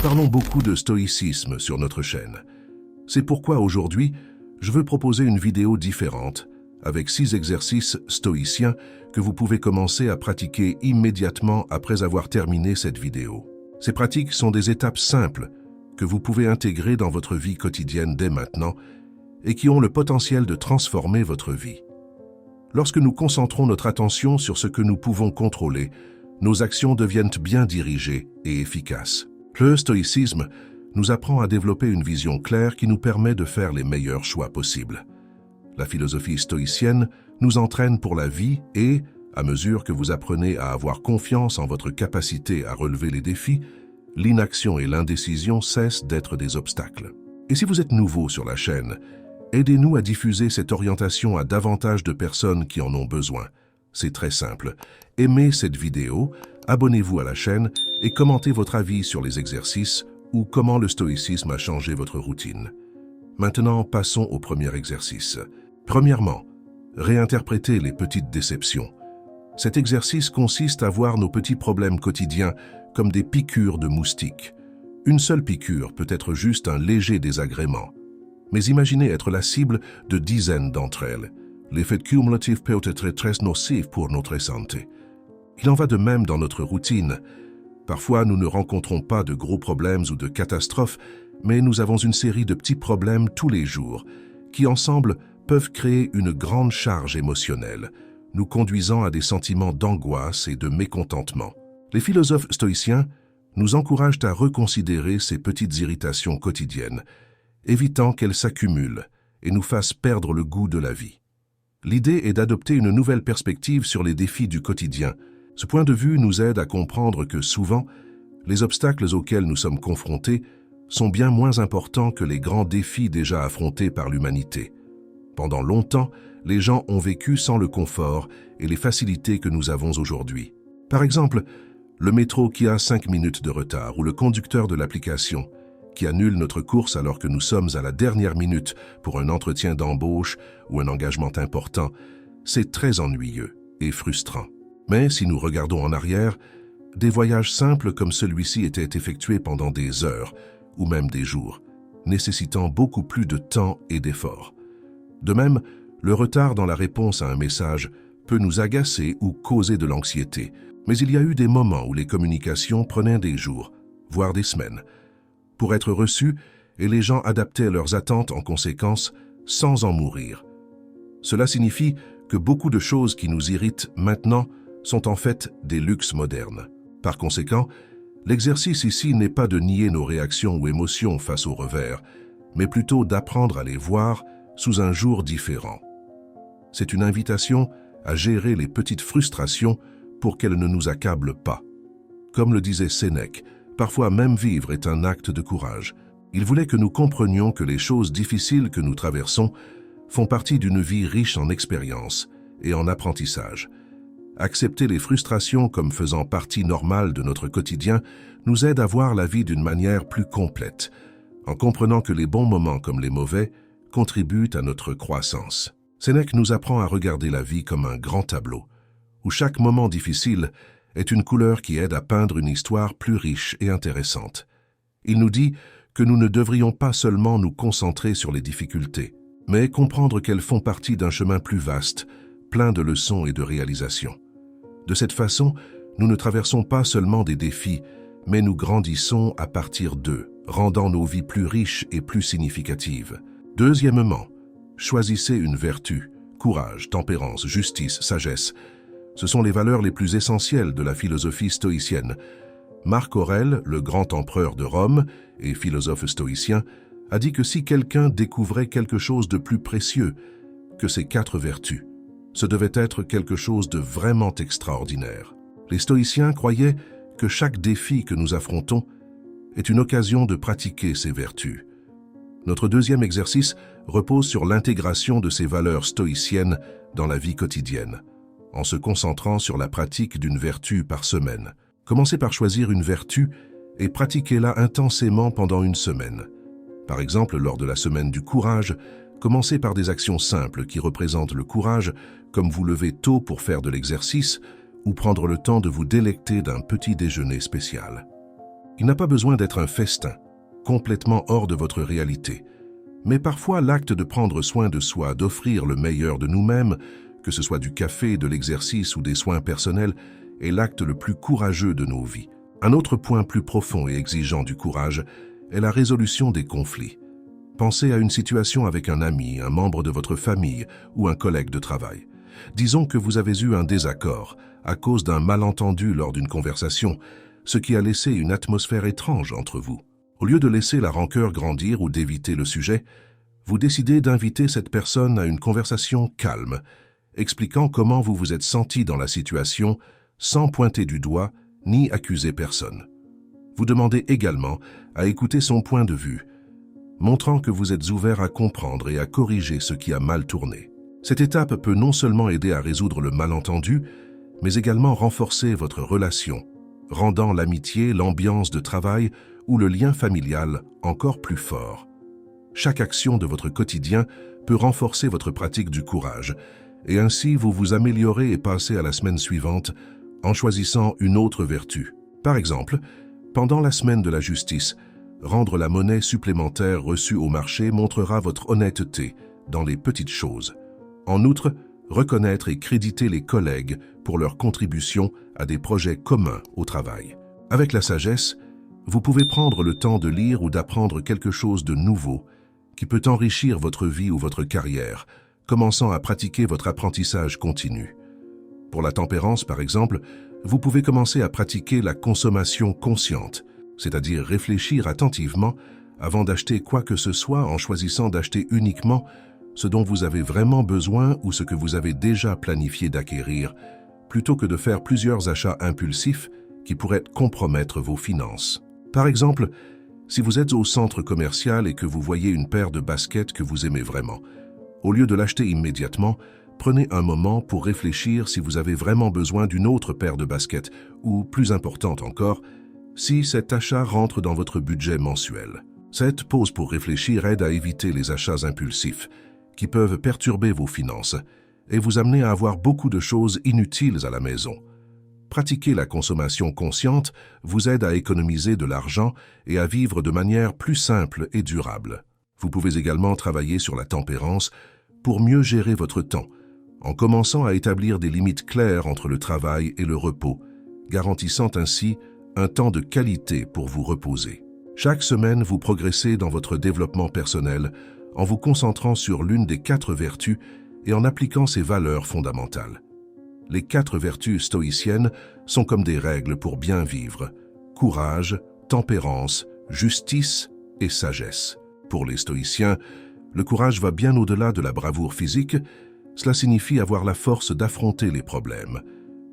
parlons beaucoup de stoïcisme sur notre chaîne. C'est pourquoi aujourd'hui, je veux proposer une vidéo différente avec 6 exercices stoïciens que vous pouvez commencer à pratiquer immédiatement après avoir terminé cette vidéo. Ces pratiques sont des étapes simples que vous pouvez intégrer dans votre vie quotidienne dès maintenant et qui ont le potentiel de transformer votre vie. Lorsque nous concentrons notre attention sur ce que nous pouvons contrôler, nos actions deviennent bien dirigées et efficaces. Le stoïcisme nous apprend à développer une vision claire qui nous permet de faire les meilleurs choix possibles. La philosophie stoïcienne nous entraîne pour la vie et, à mesure que vous apprenez à avoir confiance en votre capacité à relever les défis, l'inaction et l'indécision cessent d'être des obstacles. Et si vous êtes nouveau sur la chaîne, aidez-nous à diffuser cette orientation à davantage de personnes qui en ont besoin. C'est très simple. Aimez cette vidéo, abonnez-vous à la chaîne et commentez votre avis sur les exercices ou comment le stoïcisme a changé votre routine. Maintenant, passons au premier exercice. Premièrement, réinterpréter les petites déceptions. Cet exercice consiste à voir nos petits problèmes quotidiens comme des piqûres de moustiques. Une seule piqûre peut être juste un léger désagrément. Mais imaginez être la cible de dizaines d'entre elles. L'effet cumulatif peut être très nocif pour notre santé. Il en va de même dans notre routine. Parfois, nous ne rencontrons pas de gros problèmes ou de catastrophes, mais nous avons une série de petits problèmes tous les jours, qui ensemble peuvent créer une grande charge émotionnelle, nous conduisant à des sentiments d'angoisse et de mécontentement. Les philosophes stoïciens nous encouragent à reconsidérer ces petites irritations quotidiennes, évitant qu'elles s'accumulent et nous fassent perdre le goût de la vie. L'idée est d'adopter une nouvelle perspective sur les défis du quotidien. Ce point de vue nous aide à comprendre que souvent, les obstacles auxquels nous sommes confrontés sont bien moins importants que les grands défis déjà affrontés par l'humanité. Pendant longtemps, les gens ont vécu sans le confort et les facilités que nous avons aujourd'hui. Par exemple, le métro qui a 5 minutes de retard ou le conducteur de l'application qui annule notre course alors que nous sommes à la dernière minute pour un entretien d'embauche ou un engagement important, c'est très ennuyeux et frustrant. Mais si nous regardons en arrière, des voyages simples comme celui-ci étaient effectués pendant des heures ou même des jours, nécessitant beaucoup plus de temps et d'efforts. De même, le retard dans la réponse à un message peut nous agacer ou causer de l'anxiété, mais il y a eu des moments où les communications prenaient des jours, voire des semaines, pour être reçues et les gens adaptaient leurs attentes en conséquence sans en mourir. Cela signifie que beaucoup de choses qui nous irritent maintenant sont en fait des luxes modernes. Par conséquent, l'exercice ici n'est pas de nier nos réactions ou émotions face aux revers, mais plutôt d'apprendre à les voir sous un jour différent. C'est une invitation à gérer les petites frustrations pour qu'elles ne nous accablent pas. Comme le disait Sénèque, parfois même vivre est un acte de courage. Il voulait que nous comprenions que les choses difficiles que nous traversons font partie d'une vie riche en expériences et en apprentissage. Accepter les frustrations comme faisant partie normale de notre quotidien nous aide à voir la vie d'une manière plus complète, en comprenant que les bons moments comme les mauvais contribuent à notre croissance. Sénèque nous apprend à regarder la vie comme un grand tableau, où chaque moment difficile est une couleur qui aide à peindre une histoire plus riche et intéressante. Il nous dit que nous ne devrions pas seulement nous concentrer sur les difficultés, mais comprendre qu'elles font partie d'un chemin plus vaste, plein de leçons et de réalisations. De cette façon, nous ne traversons pas seulement des défis, mais nous grandissons à partir d'eux, rendant nos vies plus riches et plus significatives. Deuxièmement, choisissez une vertu, courage, tempérance, justice, sagesse. Ce sont les valeurs les plus essentielles de la philosophie stoïcienne. Marc Aurèle, le grand empereur de Rome et philosophe stoïcien, a dit que si quelqu'un découvrait quelque chose de plus précieux que ces 4 vertus, ce devait être quelque chose de vraiment extraordinaire. Les stoïciens croyaient que chaque défi que nous affrontons est une occasion de pratiquer ces vertus. Notre deuxième exercice repose sur l'intégration de ces valeurs stoïciennes dans la vie quotidienne, en se concentrant sur la pratique d'une vertu par semaine. Commencez par choisir une vertu et pratiquez-la intensément pendant une semaine. Par exemple, lors de la semaine du courage, commencez par des actions simples qui représentent le courage, comme vous lever tôt pour faire de l'exercice ou prendre le temps de vous délecter d'un petit déjeuner spécial. Il n'a pas besoin d'être un festin, complètement hors de votre réalité. Mais parfois, l'acte de prendre soin de soi, d'offrir le meilleur de nous-mêmes, que ce soit du café, de l'exercice ou des soins personnels, est l'acte le plus courageux de nos vies. Un autre point plus profond et exigeant du courage est la résolution des conflits. Pensez à une situation avec un ami, un membre de votre famille ou un collègue de travail. Disons que vous avez eu un désaccord à cause d'un malentendu lors d'une conversation, ce qui a laissé une atmosphère étrange entre vous. Au lieu de laisser la rancœur grandir ou d'éviter le sujet, vous décidez d'inviter cette personne à une conversation calme, expliquant comment vous vous êtes senti dans la situation sans pointer du doigt ni accuser personne. Vous demandez également à écouter son point de vue, montrant que vous êtes ouvert à comprendre et à corriger ce qui a mal tourné. Cette étape peut non seulement aider à résoudre le malentendu, mais également renforcer votre relation, rendant l'amitié, l'ambiance de travail ou le lien familial encore plus fort. Chaque action de votre quotidien peut renforcer votre pratique du courage, et ainsi vous vous améliorez et passez à la semaine suivante en choisissant une autre vertu. Par exemple, pendant la semaine de la justice, rendre la monnaie supplémentaire reçue au marché montrera votre honnêteté dans les petites choses. En outre, reconnaître et créditer les collègues pour leur contribution à des projets communs au travail. Avec la sagesse, vous pouvez prendre le temps de lire ou d'apprendre quelque chose de nouveau qui peut enrichir votre vie ou votre carrière, commençant à pratiquer votre apprentissage continu. Pour la tempérance, par exemple, vous pouvez commencer à pratiquer la consommation consciente, c'est-à-dire réfléchir attentivement avant d'acheter quoi que ce soit en choisissant d'acheter uniquement ce dont vous avez vraiment besoin ou ce que vous avez déjà planifié d'acquérir, plutôt que de faire plusieurs achats impulsifs qui pourraient compromettre vos finances. Par exemple, si vous êtes au centre commercial et que vous voyez une paire de baskets que vous aimez vraiment, au lieu de l'acheter immédiatement, prenez un moment pour réfléchir si vous avez vraiment besoin d'une autre paire de baskets ou, plus importante encore, si cet achat rentre dans votre budget mensuel. Cette pause pour réfléchir aide à éviter les achats impulsifs qui peuvent perturber vos finances et vous amener à avoir beaucoup de choses inutiles à la maison. Pratiquer la consommation consciente vous aide à économiser de l'argent et à vivre de manière plus simple et durable. Vous pouvez également travailler sur la tempérance pour mieux gérer votre temps, en commençant à établir des limites claires entre le travail et le repos, garantissant ainsi un temps de qualité pour vous reposer. Chaque semaine, vous progressez dans votre développement personnel en vous concentrant sur l'une des 4 vertus et en appliquant ses valeurs fondamentales. Les 4 vertus stoïciennes sont comme des règles pour bien vivre: courage, tempérance, justice et sagesse. Pour les stoïciens, le courage va bien au-delà de la bravoure physique. Cela signifie avoir la force d'affronter les problèmes.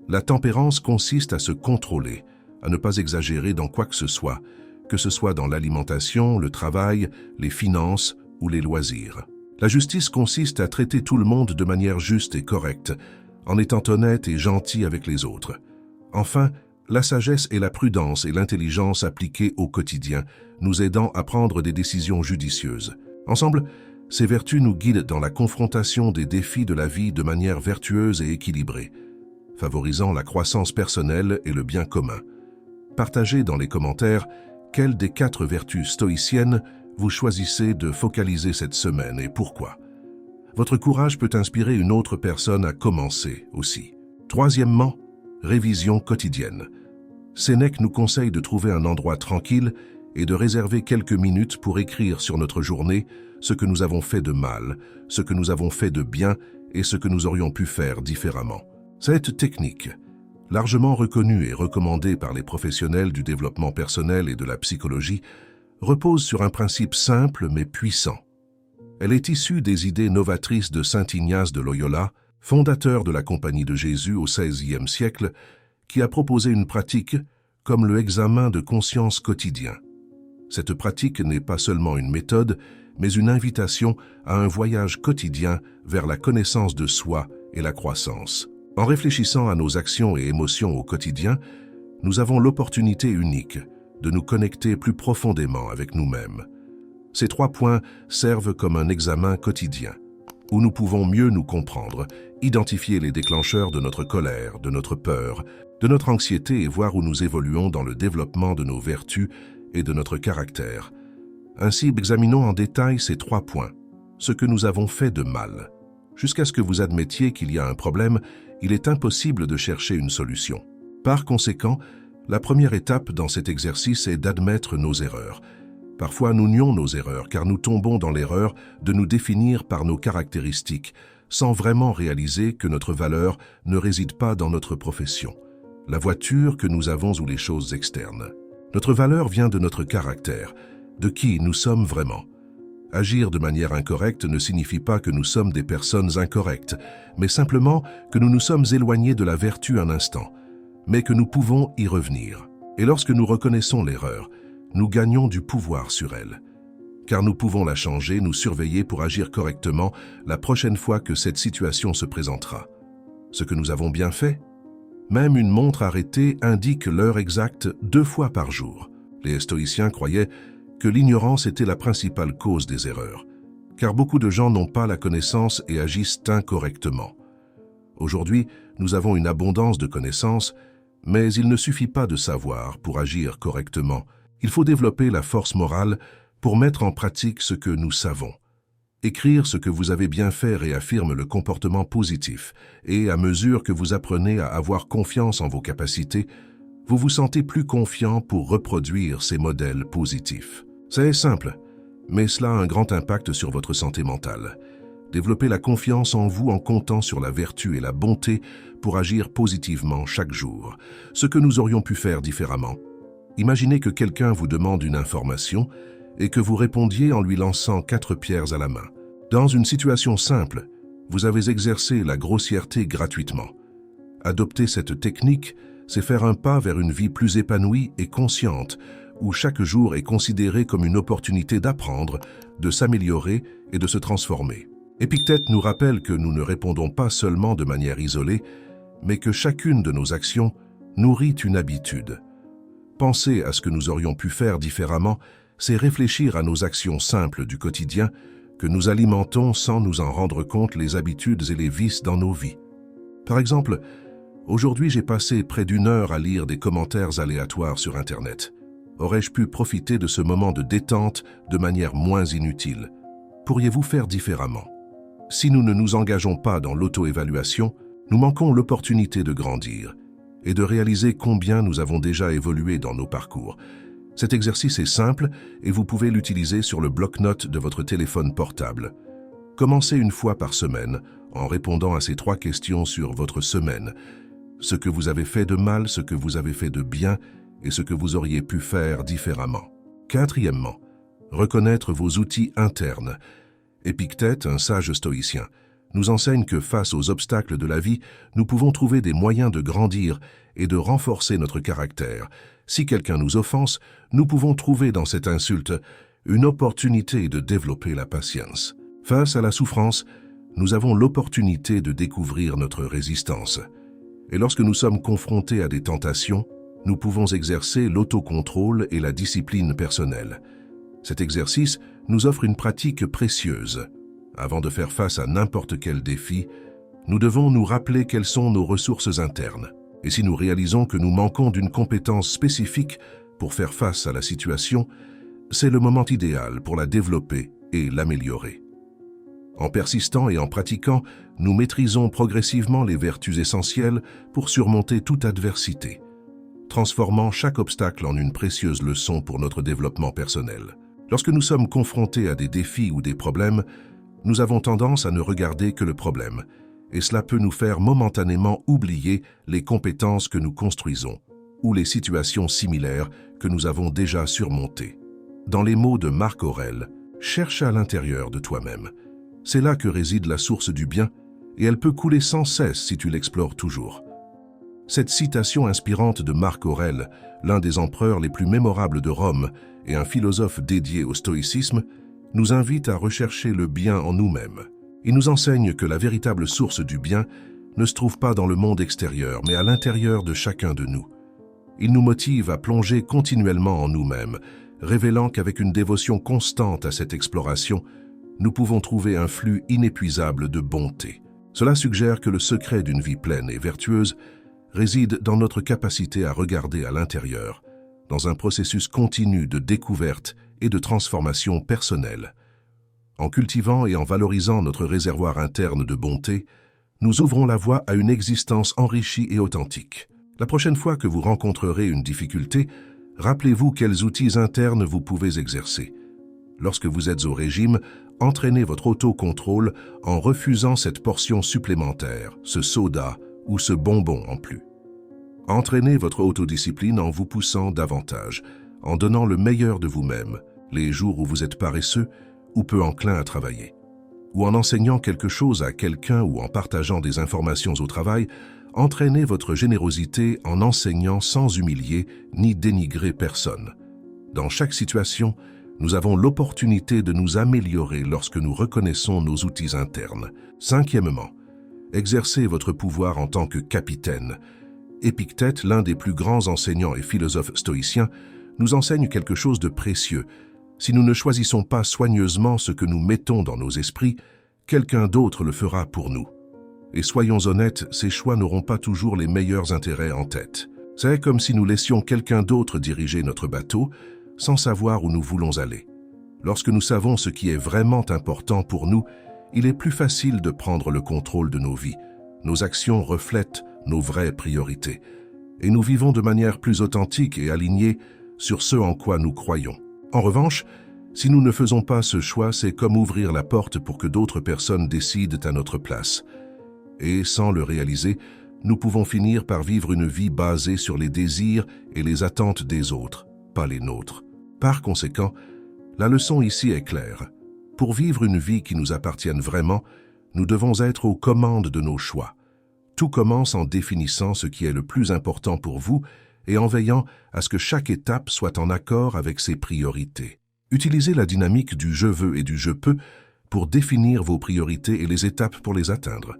La tempérance consiste à se contrôler, à ne pas exagérer dans quoi que ce soit dans l'alimentation, le travail, les finances ou les loisirs. La justice consiste à traiter tout le monde de manière juste et correcte, en étant honnête et gentil avec les autres. Enfin, la sagesse est la prudence et l'intelligence appliquées au quotidien, nous aidant à prendre des décisions judicieuses. Ensemble, ces vertus nous guident dans la confrontation des défis de la vie de manière vertueuse et équilibrée, favorisant la croissance personnelle et le bien commun. Partagez dans les commentaires quelle des 4 vertus stoïciennes vous choisissez de focaliser cette semaine et pourquoi. Votre courage peut inspirer une autre personne à commencer aussi. Troisièmement, révision quotidienne. Sénèque nous conseille de trouver un endroit tranquille et de réserver quelques minutes pour écrire sur notre journée ce que nous avons fait de mal, ce que nous avons fait de bien et ce que nous aurions pu faire différemment. Cette technique, largement reconnue et recommandée par les professionnels du développement personnel et de la psychologie, repose sur un principe simple mais puissant. Elle est issue des idées novatrices de saint Ignace de Loyola, fondateur de la Compagnie de Jésus au XVIe siècle, qui a proposé une pratique comme le examen de conscience quotidien. Cette pratique n'est pas seulement une méthode, mais une invitation à un voyage quotidien vers la connaissance de soi et la croissance. En réfléchissant à nos actions et émotions au quotidien, nous avons l'opportunité unique de nous connecter plus profondément avec nous-mêmes. Ces 3 points servent comme un examen quotidien, où nous pouvons mieux nous comprendre, identifier les déclencheurs de notre colère, de notre peur, de notre anxiété et voir où nous évoluons dans le développement de nos vertus et de notre caractère. Ainsi, examinons en détail ces 3 points. Ce que nous avons fait de mal. Jusqu'à ce que vous admettiez qu'il y a un problème, il est impossible de chercher une solution. Par conséquent, la première étape dans cet exercice est d'admettre nos erreurs. Parfois, nous nions nos erreurs car nous tombons dans l'erreur de nous définir par nos caractéristiques, sans vraiment réaliser que notre valeur ne réside pas dans notre profession, la voiture que nous avons ou les choses externes. Notre valeur vient de notre caractère, de qui nous sommes vraiment. Agir de manière incorrecte ne signifie pas que nous sommes des personnes incorrectes, mais simplement que nous nous sommes éloignés de la vertu un instant, mais que nous pouvons y revenir. Et lorsque nous reconnaissons l'erreur, nous gagnons du pouvoir sur elle. Car nous pouvons la changer, nous surveiller pour agir correctement la prochaine fois que cette situation se présentera. Ce que nous avons bien fait? Même une montre arrêtée indique l'heure exacte 2 fois par jour. Les stoïciens croyaient que l'ignorance était la principale cause des erreurs, car beaucoup de gens n'ont pas la connaissance et agissent incorrectement. Aujourd'hui, nous avons une abondance de connaissances, mais il ne suffit pas de savoir pour agir correctement. Il faut développer la force morale pour mettre en pratique ce que nous savons. Écrire ce que vous avez bien fait réaffirme le comportement positif, et à mesure que vous apprenez à avoir confiance en vos capacités, vous vous sentez plus confiant pour reproduire ces modèles positifs. C'est simple, mais cela a un grand impact sur votre santé mentale. Développez la confiance en vous en comptant sur la vertu et la bonté pour agir positivement chaque jour. Ce que nous aurions pu faire différemment. Imaginez que quelqu'un vous demande une information et que vous répondiez en lui lançant 4 pierres à la main. Dans une situation simple, vous avez exercé la grossièreté gratuitement. Adopter cette technique, c'est faire un pas vers une vie plus épanouie et consciente, où chaque jour est considéré comme une opportunité d'apprendre, de s'améliorer et de se transformer. Épictète nous rappelle que nous ne répondons pas seulement de manière isolée, mais que chacune de nos actions nourrit une habitude. Penser à ce que nous aurions pu faire différemment, c'est réfléchir à nos actions simples du quotidien que nous alimentons sans nous en rendre compte les habitudes et les vices dans nos vies. Par exemple, aujourd'hui j'ai passé près d'1 heure à lire des commentaires aléatoires sur Internet. Aurais-je pu profiter de ce moment de détente de manière moins inutile? Pourriez-vous faire différemment? Si nous ne nous engageons pas dans l'auto-évaluation, nous manquons l'opportunité de grandir et de réaliser combien nous avons déjà évolué dans nos parcours. Cet exercice est simple et vous pouvez l'utiliser sur le bloc-notes de votre téléphone portable. Commencez 1 fois par semaine en répondant à ces 3 questions sur votre semaine. Ce que vous avez fait de mal, ce que vous avez fait de bien et ce que vous auriez pu faire différemment. 4e, reconnaître vos outils internes. Épictète, un sage stoïcien, nous enseigne que face aux obstacles de la vie, nous pouvons trouver des moyens de grandir et de renforcer notre caractère. Si quelqu'un nous offense, nous pouvons trouver dans cette insulte une opportunité de développer la patience. Face à la souffrance, nous avons l'opportunité de découvrir notre résistance. Et lorsque nous sommes confrontés à des tentations, nous pouvons exercer l'autocontrôle et la discipline personnelle. Cet exercice nous offre une pratique précieuse. Avant de faire face à n'importe quel défi, nous devons nous rappeler quelles sont nos ressources internes. Et si nous réalisons que nous manquons d'une compétence spécifique pour faire face à la situation, c'est le moment idéal pour la développer et l'améliorer. En persistant et en pratiquant, nous maîtrisons progressivement les vertus essentielles pour surmonter toute adversité, transformant chaque obstacle en une précieuse leçon pour notre développement personnel. Lorsque nous sommes confrontés à des défis ou des problèmes, nous avons tendance à ne regarder que le problème, et cela peut nous faire momentanément oublier les compétences que nous construisons ou les situations similaires que nous avons déjà surmontées. Dans les mots de Marc Aurèle, « Cherche à l'intérieur de toi-même ». C'est là que réside la source du bien, et elle peut couler sans cesse si tu l'explores toujours. Cette citation inspirante de Marc Aurèle, l'un des empereurs les plus mémorables de Rome et un philosophe dédié au stoïcisme, nous invite à rechercher le bien en nous-mêmes. Il nous enseigne que la véritable source du bien ne se trouve pas dans le monde extérieur, mais à l'intérieur de chacun de nous. Il nous motive à plonger continuellement en nous-mêmes, révélant qu'avec une dévotion constante à cette exploration, nous pouvons trouver un flux inépuisable de bonté. Cela suggère que le secret d'une vie pleine et vertueuse réside dans notre capacité à regarder à l'intérieur, dans un processus continu de découverte et de transformation personnelle. En cultivant et en valorisant notre réservoir interne de bonté, nous ouvrons la voie à une existence enrichie et authentique. La prochaine fois que vous rencontrerez une difficulté, rappelez-vous quels outils internes vous pouvez exercer. Lorsque vous êtes au régime, entraînez votre autocontrôle en refusant cette portion supplémentaire, ce soda ou ce bonbon en plus. Entraînez votre autodiscipline en vous poussant davantage, en donnant le meilleur de vous-même, les jours où vous êtes paresseux ou peu enclin à travailler. Ou en enseignant quelque chose à quelqu'un ou en partageant des informations au travail, entraînez votre générosité en enseignant sans humilier ni dénigrer personne. Dans chaque situation, nous avons l'opportunité de nous améliorer lorsque nous reconnaissons nos outils internes. Cinquièmement, exercez votre pouvoir en tant que capitaine. Épictète, l'un des plus grands enseignants et philosophes stoïciens, nous enseigne quelque chose de précieux. Si nous ne choisissons pas soigneusement ce que nous mettons dans nos esprits, quelqu'un d'autre le fera pour nous. Et soyons honnêtes, ces choix n'auront pas toujours les meilleurs intérêts en tête. C'est comme si nous laissions quelqu'un d'autre diriger notre bateau, sans savoir où nous voulons aller. Lorsque nous savons ce qui est vraiment important pour nous, il est plus facile de prendre le contrôle de nos vies. Nos actions reflètent nos vraies priorités, et nous vivons de manière plus authentique et alignée sur ce en quoi nous croyons. En revanche, si nous ne faisons pas ce choix, c'est comme ouvrir la porte pour que d'autres personnes décident à notre place. Et sans le réaliser, nous pouvons finir par vivre une vie basée sur les désirs et les attentes des autres, pas les nôtres. Par conséquent, la leçon ici est claire. Pour vivre une vie qui nous appartienne vraiment, nous devons être aux commandes de nos choix. Tout commence en définissant ce qui est le plus important pour vous et en veillant à ce que chaque étape soit en accord avec ses priorités. Utilisez la dynamique du « je veux » et du « je peux » pour définir vos priorités et les étapes pour les atteindre.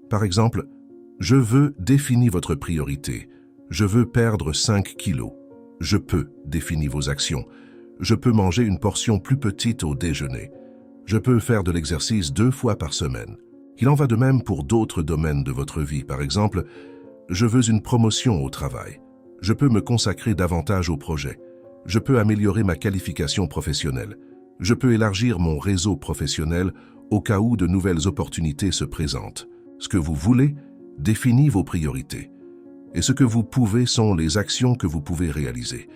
Par exemple, « je veux » définit votre priorité. « Je veux perdre 5 kilos ». « Je peux » définit vos actions. « Je peux manger une portion plus petite au déjeuner ». « Je peux faire de l'exercice 2 fois par semaine ». Il en va de même pour d'autres domaines de votre vie. Par exemple, « je veux une promotion au travail ». Je peux me consacrer davantage au projet. Je peux améliorer ma qualification professionnelle. Je peux élargir mon réseau professionnel au cas où de nouvelles opportunités se présentent. Ce que vous voulez définit vos priorités. Et ce que vous pouvez sont les actions que vous pouvez réaliser.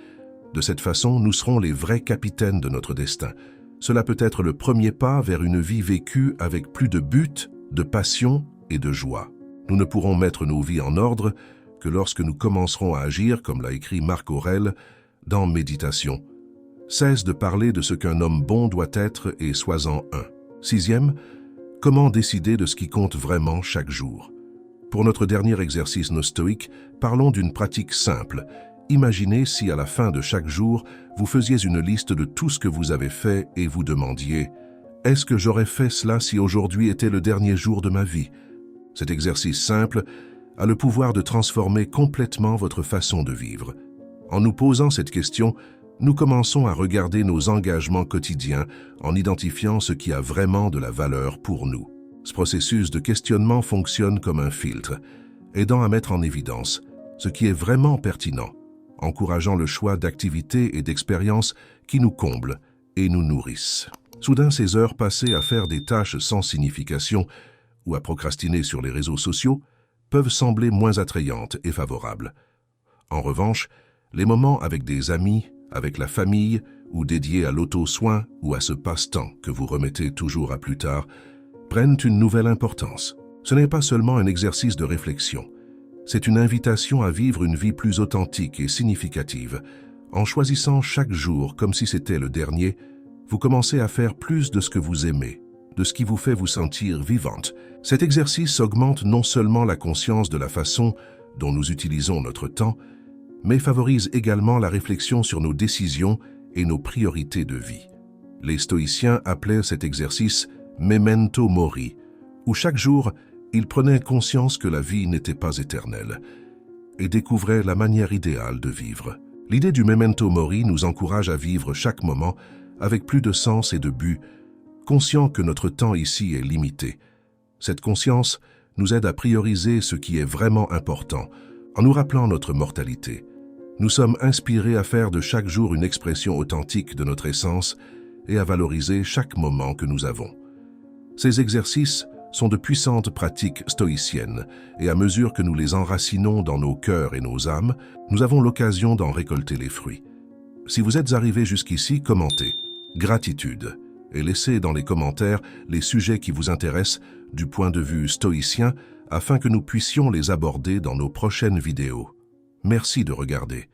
De cette façon, nous serons les vrais capitaines de notre destin. Cela peut être le premier pas vers une vie vécue avec plus de but, de passion et de joie. Nous ne pourrons mettre nos vies en ordre que lorsque nous commencerons à agir, comme l'a écrit Marc Aurèle, dans Méditation. Cesse de parler de ce qu'un homme bon doit être et sois-en un. Sixième, comment décider de ce qui compte vraiment chaque jour? Pour notre dernier exercice stoïque, parlons d'une pratique simple. Imaginez si à la fin de chaque jour, vous faisiez une liste de tout ce que vous avez fait et vous demandiez « Est-ce que j'aurais fait cela si aujourd'hui était le dernier jour de ma vie ?» Cet exercice simple a le pouvoir de transformer complètement votre façon de vivre. En nous posant cette question, nous commençons à regarder nos engagements quotidiens en identifiant ce qui a vraiment de la valeur pour nous. Ce processus de questionnement fonctionne comme un filtre, aidant à mettre en évidence ce qui est vraiment pertinent, encourageant le choix d'activités et d'expériences qui nous comblent et nous nourrissent. Soudain, ces heures passées à faire des tâches sans signification ou à procrastiner sur les réseaux sociaux peuvent sembler moins attrayantes et favorables. En revanche, les moments avec des amis, avec la famille ou dédiés à l'auto-soin ou à ce passe-temps que vous remettez toujours à plus tard, prennent une nouvelle importance. Ce n'est pas seulement un exercice de réflexion, c'est une invitation à vivre une vie plus authentique et significative. En choisissant chaque jour comme si c'était le dernier, vous commencez à faire plus de ce que vous aimez, de ce qui vous fait vous sentir vivante. Cet exercice augmente non seulement la conscience de la façon dont nous utilisons notre temps, mais favorise également la réflexion sur nos décisions et nos priorités de vie. Les stoïciens appelaient cet exercice « memento mori », où chaque jour, ils prenaient conscience que la vie n'était pas éternelle et découvraient la manière idéale de vivre. L'idée du memento mori nous encourage à vivre chaque moment avec plus de sens et de but, conscient que notre temps ici est limité. Cette conscience nous aide à prioriser ce qui est vraiment important, En nous rappelant notre mortalité, nous sommes inspirés à faire de chaque jour une expression authentique de notre essence et à valoriser chaque moment que nous avons. Ces exercices sont de puissantes pratiques stoïciennes et à mesure que nous les enracinons dans nos cœurs et nos âmes, nous avons l'occasion d'en récolter les fruits. Si vous êtes arrivé jusqu'ici, commentez « Gratitude » et laissez dans les commentaires les sujets qui vous intéressent du point de vue stoïcien afin que nous puissions les aborder dans nos prochaines vidéos. Merci de regarder.